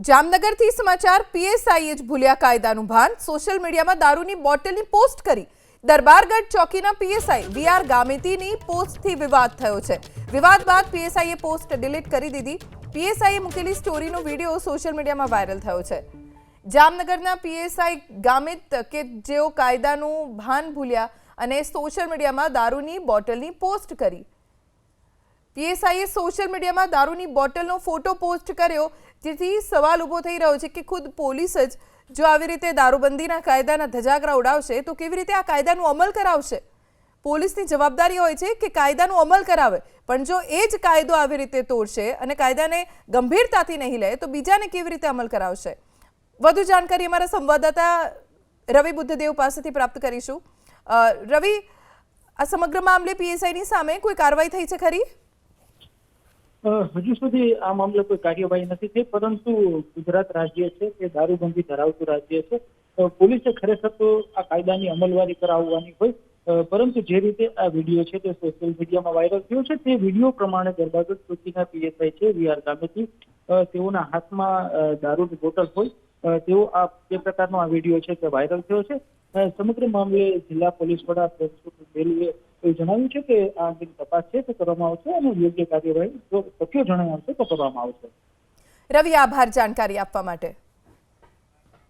જામનગરથી સમાચાર પીએસઆઈએ જ ભૂલ્યા કાયદાનું ભાન સોશિયલ મીડિયામાં દારૂની બોટલની પોસ્ટ કરી દરબારગઢ ચોકીના પીએસઆઈ વીઆર ગામેતીની પોસ્ટથી વિવાદ થયો છે। વિવાદ બાદ પીએસઆઈએ પોસ્ટ ડિલીટ કરી દીધી। પીએસઆઈએ મૂકેલી સ્ટોરીનો વિડીયો સોશિયલ મીડિયામાં વાયરલ થયો છે। જામનગરના પીએસઆઈ ગામિત કે જેઓ કાયદાનું ભાન ભૂલ્યા અને સોશિયલ મીડિયામાં દારૂની બોટલની પોસ્ટ કરી। પીએસઆઈએ સોશિયલ મીડિયામાં દારૂની બોટલનો ફોટો પોસ્ટ કર્યો, જેથી સવાલ ઊભો થઈ રહ્યો છે કે ખુદ પોલીસ જ જો આવી રીતે દારૂબંધીના કાયદાના ધજાગરા ઉડાવશે તો કેવી રીતે આ કાયદાનું અમલ કરાવશે? પોલીસની જવાબદારી હોય છે કે કાયદાનું અમલ કરાવે, પણ જો એ જ કાયદો આવી રીતે તોડશે અને કાયદાને ગંભીરતાથી નહીં લે તો બીજાને કેવી રીતે અમલ કરાવશે? વધુ જાણકારી અમારા સંવાદદાતા રવિ બુદ્ધદેવ પાસેથી પ્રાપ્ત કરીશું। રવિ, આ સમગ્ર મામલે પીએસઆઈની સામે કોઈ કાર્યવાહી થઈ છે ખરી? હજુ સુધી આ મામલે કોઈ કાર્યવાહી નથી થઈ, પરંતુ ગુજરાત રાજ્ય છે તે દારૂબંધી ધરાવતું રાજ્ય છે। પોલીસે ખરેખર તો આ કાયદાની અમલવારી કરાવવાની હોય, પરંતુ જે રીતે આ વિડીયો છે તે સોશિયલ મીડિયામાં વાયરલ થયો છે તે વિડીયો પ્રમાણે દરબારગઢ ચોકીના પીએસઆઈ છે વીઆર ગામેતી, તેઓના હાથમાં દારૂની બોટલ હોય તેવો આ તે પ્રકારનો આ વિડીયો છે તે વાયરલ થયો છે। સમગ્ર મામલે જિલ્લા પોલીસ વડા રેલવે જણાવ્યું છે કે આ અંગેની તપાસ છે તે કરવામાં આવશે અને યોગ્ય કાર્યવાહી જો સત્ય જણાય આવશે તો કરવામાં આવશે। રવિ, આભાર જાણકારી આપવા માટે।